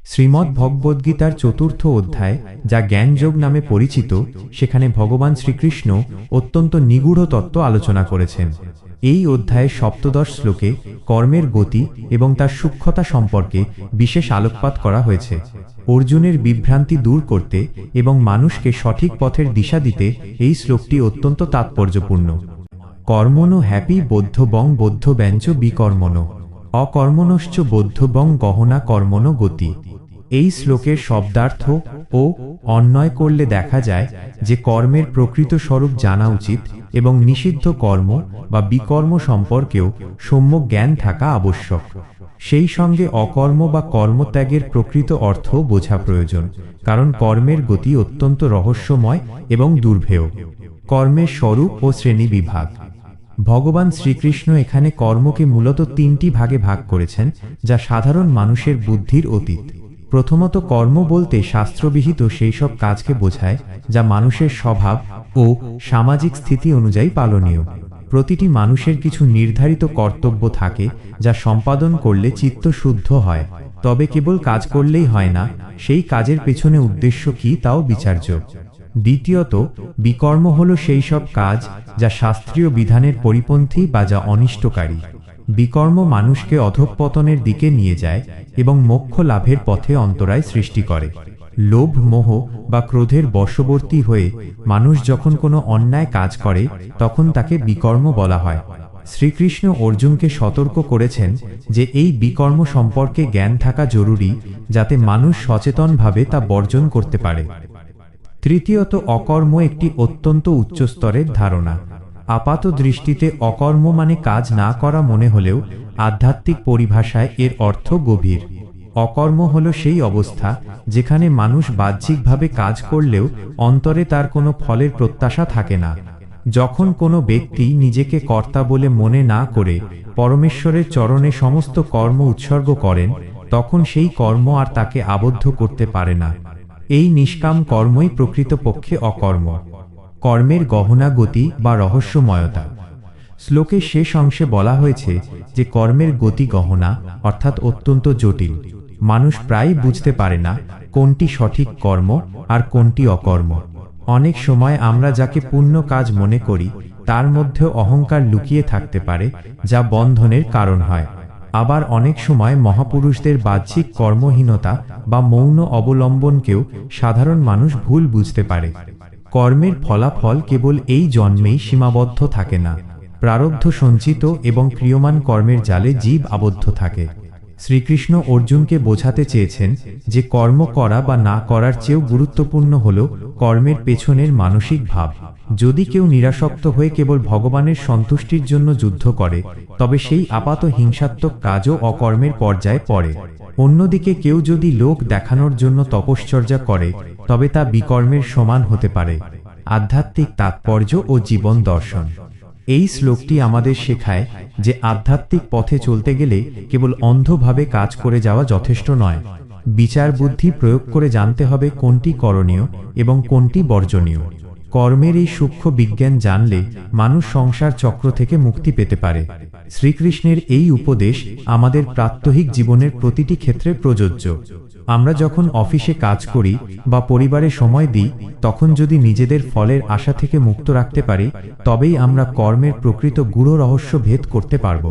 শ্রীমদ্ ভগবদ্গীতার চতুর্থ অধ্যায়, যা জ্ঞানযোগ নামে পরিচিত, সেখানে ভগবান শ্রীকৃষ্ণ অত্যন্ত নিগূঢ় তত্ত্ব আলোচনা করেছেন। এই অধ্যায়ের সপ্তদশ শ্লোকে কর্মের গতি এবং তার সূক্ষ্মতা সম্পর্কে বিশেষ আলোকপাত করা হয়েছে। অর্জুনের বিভ্রান্তি দূর করতে এবং মানুষকে সঠিক পথের দিশা দিতে এই শ্লোকটি অত্যন্ত তাৎপর্যপূর্ণ। কর্মণো হ্যাপি বৌদ্ধবং বৌদ্ধ ব্যঞ্চ বিকর্মণ অকর্মণশ্চ বৌদ্ধবং গহনা কর্মণ গতি। এই শ্লোকের শব্দার্থ ও অন্বয় করলে দেখা যায় যে কর্মের প্রকৃত স্বরূপ জানা উচিত এবং নিষিদ্ধ কর্ম বা বিকর্ম সম্পর্কেও সম্যক জ্ঞান থাকা আবশ্যক। সেই সঙ্গে অকর্ম বা কর্মত্যাগের প্রকৃত অর্থ বোঝা প্রয়োজন, কারণ কর্মের গতি অত্যন্ত রহস্যময় এবং দুর্ভেয়। কর্মের স্বরূপ ও শ্রেণী বিভাগ। ভগবান শ্রীকৃষ্ণ এখানে কর্মকে মূলত তিনটি ভাগে ভাগ করেছেন, যা সাধারণ মানুষের বুদ্ধির অতীত। প্রথমত, কর্ম বলতে শাস্ত্রবিহিত সেই সব কাজকে বোঝায় যা মানুষের স্বভাব ও সামাজিক স্থিতি অনুযায়ী পালনীয়। প্রতিটি মানুষের কিছু নির্ধারিত কর্তব্য থাকে যা সম্পাদন করলে চিত্ত শুদ্ধ হয়। তবে কেবল কাজ করলেই হয় না, সেই কাজের পেছনে উদ্দেশ্য কি তাও বিচার্য। দ্বিতীয়ত, বিকর্ম হল সেই সব কাজ যা শাস্ত্রীয় বিধানের পরিপন্থী বা যা অনিষ্টকারী। বিকর্ম মানুষকে অধঃপতনের দিকে নিয়ে যায় এবং মোক্ষ লাভের পথে অন্তরায় সৃষ্টি করে। লোভ, মোহ বা ক্রোধের বশবর্তী হয়ে মানুষ যখন কোনো অন্যায় কাজ করে তখন তাকে বিকর্ম বলা হয়। শ্রীকৃষ্ণ অর্জুনকে সতর্ক করেছেন যে এই বিকর্ম সম্পর্কে জ্ঞান থাকা জরুরি, যাতে মানুষ সচেতনভাবে তা বর্জন করতে পারে। তৃতীয়ত, অকর্ম একটি অত্যন্ত উচ্চ স্তরের ধারণা। আপাত দৃষ্টিতে অকর্ম মানে কাজ না করা মনে হলেও আধ্যাত্মিক পরিভাষায় এর অর্থ গভীর। অকর্ম হল সেই অবস্থা যেখানে মানুষ বাহ্যিকভাবে কাজ করলেও অন্তরে তার কোনো ফলের প্রত্যাশা থাকে না। যখন কোনো ব্যক্তি নিজেকে কর্তা বলে মনে না করে পরমেশ্বরের চরণে সমস্ত কর্ম উৎসর্গ করেন, তখন সেই কর্ম আর তাকে আবদ্ধ করতে পারে না। এই নিষ্কাম কর্মই প্রকৃতপক্ষে অকর্ম। কর্মের গহনা গতি বা রহস্যময়তা। শ্লোকের শেষ অংশে বলা হয়েছে যে কর্মের গতি গহনা, অর্থাৎ অত্যন্ত জটিল। মানুষ প্রায়ই বুঝতে পারে না কোনটি সঠিক কর্ম আর কোনটি অকর্ম। অনেক সময় আমরা যাকে পুণ্য কাজ মনে করি তার মধ্যে অহংকার লুকিয়ে থাকতে পারে, যা বন্ধনের কারণ হয়। আবার অনেক সময় মহাপুরুষদের বাহ্যিক কর্মহীনতা বা মৌন অবলম্বনকেও সাধারণ মানুষ ভুল বুঝতে পারে। কর্মের ফলাফল কেবল এই জন্মেই সীমাবদ্ধ থাকে না। প্রারব্ধ সঞ্চিত এবং ক্রিয়মান কর্মের জালে জীব আবদ্ধ থাকে। শ্রীকৃষ্ণ অর্জুনকে বোঝাতে চেয়েছেন যে কর্ম করা বা না করার চেয়েও গুরুত্বপূর্ণ হল কর্মের পেছনের মানসিক ভাব। যদি কেউ নিরাসক্ত হয়ে কেবল ভগবানের সন্তুষ্টির জন্য যুদ্ধ করে, তবে সেই আপাত হিংসাত্মক কাজও অকর্মের পর্যায়ে পড়ে। অন্যদিকে কেউ যদি লোক দেখানোর জন্য তপশ্চর্যা করে, তবে তা বিকর্মের সমান হতে পারে। আধ্যাত্মিক তাৎপর্য ও জীবন দর্শন। এই শ্লোকটি আমাদের শেখায় যে আধ্যাত্মিক পথে চলতে গেলে কেবল অন্ধভাবে কাজ করে যাওয়া যথেষ্ট নয়। বিচার বুদ্ধি প্রয়োগ করে জানতে হবে কোনটি করণীয় এবং কোনটি বর্জনীয়। কর্মের এই সূক্ষ্ম বিজ্ঞান জানলে মানুষ সংসার চক্র থেকে মুক্তি পেতে পারে। শ্রীকৃষ্ণের এই উপদেশ আমাদের প্রাত্যহিক জীবনের প্রতিটি ক্ষেত্রে প্রযোজ্য। আমরা যখন অফিসে কাজ করি বা পরিবারে সময় দিই, তখন যদি নিজেদের ফলের আশা থেকে মুক্ত রাখতে পারি, তবেই আমরা কর্মের প্রকৃত গূঢ় রহস্য ভেদ করতে পারব।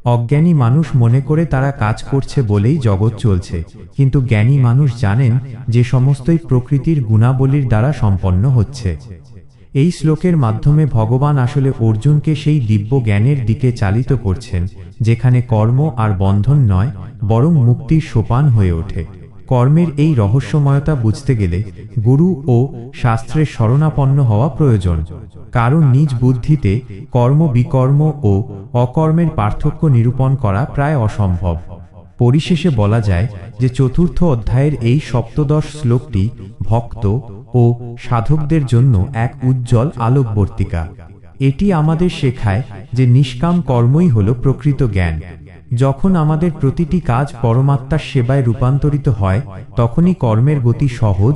অজ্ঞানী মানুষ মনে করে তারা কাজ করছে বলেই জগৎ চলছে, কিন্তু জ্ঞানী মানুষ জানেন যে সমস্তই প্রকৃতির গুণাবলীর দ্বারা সম্পন্ন হচ্ছে। এই শ্লোকের মাধ্যমে ভগবান আসলে অর্জুনকে সেই দিব্য জ্ঞানের দিকে চালিত করছেন, যেখানে কর্ম আর বন্ধন নয়, বরং মুক্তির সোপান হয়ে ওঠে। কর্মের এই রহস্যময়তা বুঝতে গেলে গুরু ও শাস্ত্রের শরণাপন্ন হওয়া প্রয়োজন, কারণ নিজ বুদ্ধিতে কর্ম, বিকর্ম ও অকর্মের পার্থক্য নিরূপণ করা প্রায় অসম্ভব। পরিশেষে বলা যায় যে চতুর্থ অধ্যায়ের এই সপ্তদশ শ্লোকটি ভক্ত ও সাধকদের জন্য এক উজ্জ্বল আলোকবর্তিকা। এটি আমাদের শেখায় যে নিষ্কাম কর্মই হল প্রকৃত জ্ঞান। যখন আমাদের প্রতিটি কাজ পরমাত্মার সেবায় রূপান্তরিত হয়, তখনই কর্মের গতি সহজ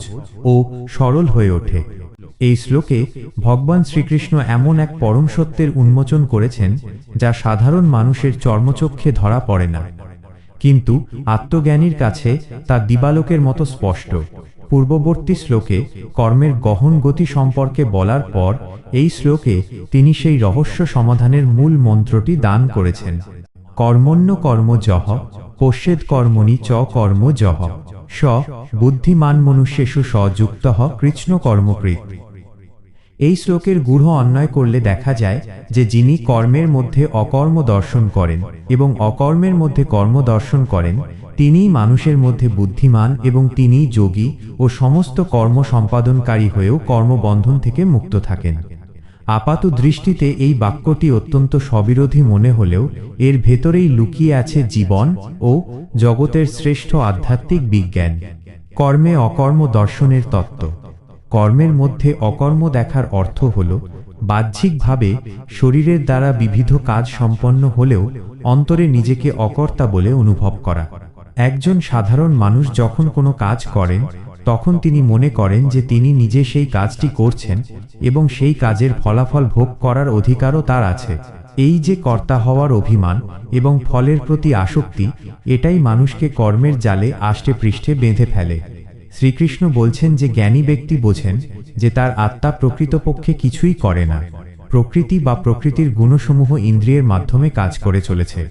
ও সরল হয়ে ওঠে। এই শ্লোকে ভগবান শ্রীকৃষ্ণ এমন এক পরম সত্যের উন্মোচন করেছেন যা সাধারণ মানুষের চর্মচক্ষে ধরা পড়ে না। কিন্তু আত্মজ্ঞানীর কাছে তা দিবালোকের মতো স্পষ্ট। পূর্ববর্তী শ্লোকে কর্মের গহন গতি সম্পর্কে বলার পর এই শ্লোকে তিনি সেই রহস্য সমাধানের মূল মন্ত্রটি দান করেছেন। কর্মণ্য কর্মজঃ পশ্যেদ কর্মণি চ কর্মজঃ স বুদ্ধিমান মনুষ্যেষু স যুক্তঃ কৃষ্ণ কর্মকৃৎ। এই শ্লোকের গূঢ় অন্বয় করলে দেখা যায় যে যিনি কর্মের মধ্যে অকর্ম দর্শন করেন এবং অকর্মের মধ্যে কর্ম দর্শন করেন, তিনিই মানুষের মধ্যে বুদ্ধিমান এবং তিনিই যোগী ও সমস্ত কর্ম সম্পাদনকারী হয়েও কর্মবন্ধন থেকে মুক্ত থাকেন। আপাত দৃষ্টিতে এই বাক্যটি অত্যন্ত স্ববিরোধী মনে হলেও এর ভেতরেই লুকিয়ে আছে জীবন ও জগতের শ্রেষ্ঠ আধ্যাত্মিক বিজ্ঞান, কর্মে অকর্ম দর্শনের তত্ত্ব। কর্মের মধ্যে অকর্ম দেখার অর্থ হল বাহ্যিকভাবে শরীরের দ্বারা বিবিধ কাজ সম্পন্ন হলেও অন্তরে নিজেকে অকর্তা বলে অনুভব করা। একজন সাধারণ মানুষ যখন কোনো কাজ করেন তখন তিনি মনে করেন যে তিনি নিজে সেই কাজটি করছেন এবং সেই কাজের ফলাফল ভোগ করার অধিকারও তার আছে। এই যে কর্তা হওয়ার অভিমান এবং ফলের প্রতি আসক্তি, এটাই মানুষকে কর্মের জালে আষ্টে পৃষ্ঠে বেঁধে ফেলে। শ্রীকৃষ্ণ বলছেন যে জ্ঞানী ব্যক্তি বোঝেন যে তার আত্মা প্রকৃতপক্ষে কিছুই করে না। প্রকৃতি বা প্রকৃতির গুণসমূহ ইন্দ্রিয়ের মাধ্যমে কাজ করে চলেছে।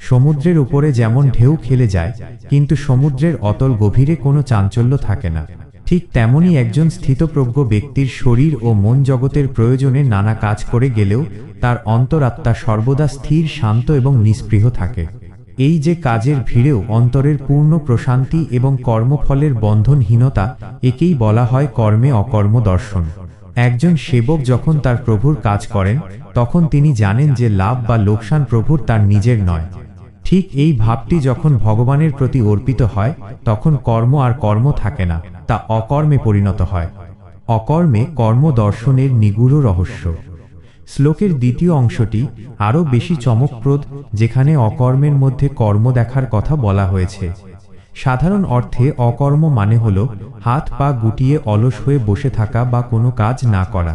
সমুদ্রের উপরে যেমন ঢেউ খেলে যায় কিন্তু সমুদ্রের অতল গভীরে কোনো চাঞ্চল্য থাকে না, ঠিক তেমনি একজন স্থিতপ্রজ্ঞ ব্যক্তির শরীর ও মন জগতের প্রয়োজনে নানা কাজ করে গেলেও তার অন্তরাত্মা সর্বদা স্থির, শান্ত এবং নিস্পৃহ থাকে। এই যে কাজের ভিড়েও অন্তরের পূর্ণ প্রশান্তি এবং কর্মফলের বন্ধনহীনতা, একেই বলা হয় কর্মে অকর্ম দর্শন। একজন সেবক যখন তার প্রভুর কাজ করেন তখন তিনি জানেন যে লাভ বা লোকসান প্রভুর, তার নিজের নয়। ঠিক এই ভাবটি যখন ভগবানের প্রতি অর্পিত হয় তখন কর্ম আর কর্ম থাকে না, তা অকর্মে পরিণত হয়। অকর্মে কর্ম দর্শনের নিগূঢ় রহস্য। শ্লোকের দ্বিতীয় অংশটি আরও বেশি চমকপ্রদ, যেখানে অকর্মের মধ্যে কর্ম দেখার কথা বলা হয়েছে। সাধারণ অর্থে অকর্ম মানে হল হাত পা গুটিয়ে অলস হয়ে বসে থাকা বা কোনো কাজ না করা।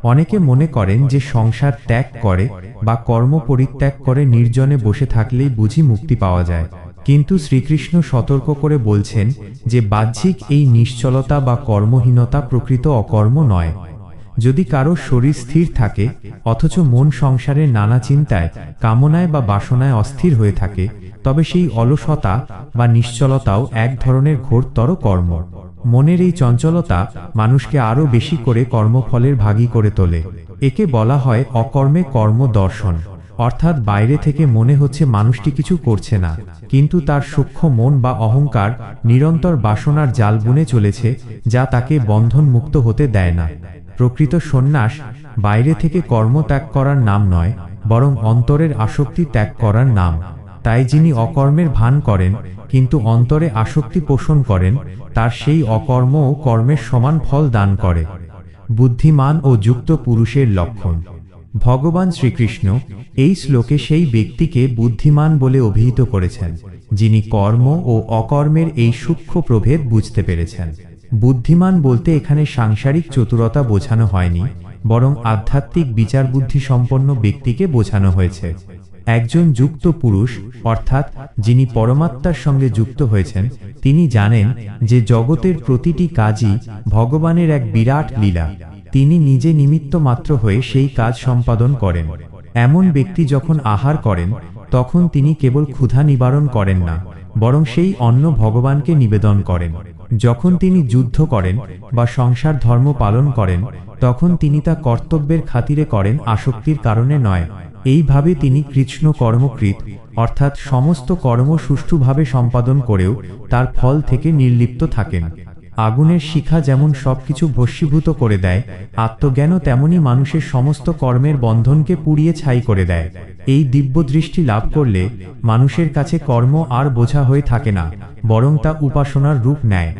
অনেকে মনে করেন যে সংসার ত্যাগ করে বা কর্ম পরিত্যাগ করে নির্জনে বসে থাকলেই বুঝি মুক্তি পাওয়া যায়। কিন্তু শ্রীকৃষ্ণ সতর্ক করে বলছেন যে বাহ্যিক এই নিশ্চলতা বা কর্মহীনতা প্রকৃত অকর্ম নয়। যদি কারো শরীর স্থির থাকে অথচ মন সংসারের নানা চিন্তায়, কামনায় বা বাসনায় অস্থির হয়ে থাকে, তবে সেই অলসতা বা নিশ্চলতাও এক ধরনের ঘোরতর কর্ম। মনের এই চঞ্চলতা মানুষকে আরও বেশি করে কর্মফলের ভাগী করে তোলে। একে বলা হয় অকর্মে কর্ম দর্শন। অর্থাৎ বাইরে থেকে মনে হচ্ছে মানুষটি কিছু করছে না, কিন্তু তার সূক্ষ্ম মন বা অহংকার নিরন্তর বাসনার জাল বুনে চলেছে, যা তাকে বন্ধন মুক্ত হতে দেয় না। প্রকৃত সন্ন্যাস বাইরে থেকে কর্ম ত্যাগ করার নাম নয়, বরং অন্তরের আসক্তি ত্যাগ করার নাম। তাই যিনি অকর্মের ভান করেন কিন্তু অন্তরে আসক্তি পোষণ করেন, তার সেই অকর্ম ও কর্মের সমান ফল দান করে। বুদ্ধিমান ও যুক্ত পুরুষের লক্ষণ। ভগবান শ্রীকৃষ্ণ এই শ্লোকে সেই ব্যক্তিকে বুদ্ধিমান বলে অভিহিত করেছেন যিনি কর্ম ও অকর্মের এই সূক্ষ্ম প্রভেদ বুঝতে পেরেছেন। বুদ্ধিমান বলতে এখানে সাংসারিক চতুরতা বোঝানো হয়নি, বরং আধ্যাত্মিক বিচার বুদ্ধি সম্পন্ন ব্যক্তিকে বোঝানো হয়েছে। একজন যুক্ত পুরুষ অর্থাৎ যিনি পরমাত্মার সঙ্গে যুক্ত হয়েছেন, তিনি জানেন যে জগতের প্রতিটি কাজই ভগবানের এক বিরাট লীলা। তিনি নিজে নিমিত্ত মাত্র হয়ে সেই কাজ সম্পাদন করেন। এমন ব্যক্তি যখন আহার করেন তখন তিনি কেবল ক্ষুধা নিবারণ করেন না, বরং সেই অন্ন ভগবানকে নিবেদন করেন। যখন তিনি যুদ্ধ করেন বা সংসার ধর্ম পালন করেন তখন তিনি তা কর্তব্যের খাতিরে করেন, আসক্তির কারণে নয়। এইভাবে তিনি কৃষ্ণ কর্মকৃৎ অর্থাৎ সমস্ত কর্ম সুষ্ঠুভাবে সম্পাদন করেও তার ফল থেকে নির্লিপ্ত থাকেন। আগুনের শিখা যেমন সবকিছু ভস্মীভূত করে দেয়, আত্মজ্ঞানও তেমনি মানুষের সমস্ত কর্মের বন্ধনকে পুড়িয়ে ছাই করে দেয়। এই দিব্য দৃষ্টি লাভ করলে মানুষের কাছে কর্ম আর বোঝা হয়ে থাকে না, বরং তা উপাসনার রূপ নেয়।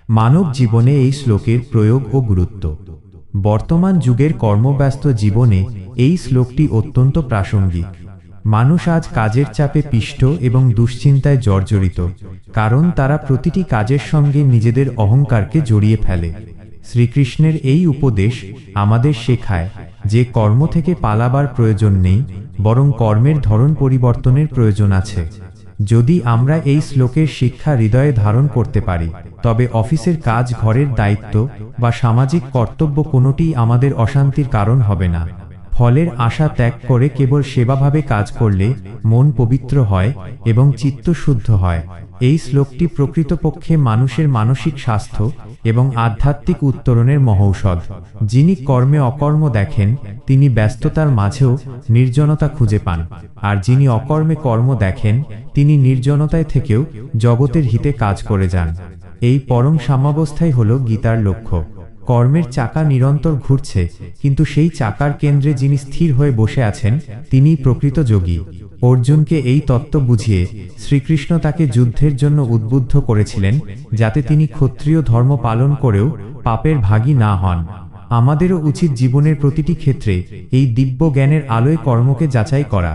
মানব জীবনে এই শ্লোকের প্রয়োগ ও গুরুত্ব। বর্তমান যুগের কর্মব্যস্ত জীবনে এই শ্লোকটি অত্যন্ত প্রাসঙ্গিক। মানুষ আজ কাজের চাপে পিষ্ট এবং দুশ্চিন্তায় জর্জরিত, কারণ তারা প্রতিটি কাজের সঙ্গে নিজেদের অহংকারকে জড়িয়ে ফেলে। শ্রীকৃষ্ণের এই উপদেশ আমাদের শেখায় যে কর্ম থেকে পালাবার প্রয়োজন নেই, বরং কর্মের ধরন পরিবর্তনের প্রয়োজন আছে। যদি আমরা এই শ্লোকের শিক্ষা হৃদয়ে ধারণ করতে পারি, তবে অফিসের কাজ, ঘরের দায়িত্ব বা সামাজিক কর্তব্য কোনোটিই আমাদের অশান্তির কারণ হবে না। ফলের আশা ত্যাগ করে কেবল সেবাভাবে কাজ করলে মন পবিত্র হয় এবং চিত্ত শুদ্ধ হয়। এই শ্লোকটি প্রকৃতপক্ষে মানুষের মানসিক স্বাস্থ্য এবং আধ্যাত্মিক উত্তরণের মহৌষধ। যিনি কর্মে অকর্ম দেখেন, তিনি ব্যস্ততার মাঝেও নির্জনতা খুঁজে পান, আর যিনি অকর্মে কর্ম দেখেন, তিনি নির্জনতায় থেকেও জগতের হিতে কাজ করে যান। এই পরম সাম্যাবস্থাই হল গীতার লক্ষ্য। কর্মের চাকা নিরন্তর ঘুরছে, কিন্তু সেই চাকার কেন্দ্রে যিনি স্থির হয়ে বসে আছেন, তিনিই প্রকৃত যোগী। অর্জুনকে এই তত্ত্ব বুঝিয়ে শ্রীকৃষ্ণ তাকে যুদ্ধের জন্য উদ্বুদ্ধ করেছিলেন, যাতে তিনি ক্ষত্রিয় ধর্ম পালন করেও পাপের ভাগী না হন। আমাদেরও উচিত জীবনের প্রতিটি ক্ষেত্রে এই দিব্য জ্ঞানের আলোয় কর্মকে যাচাই করা।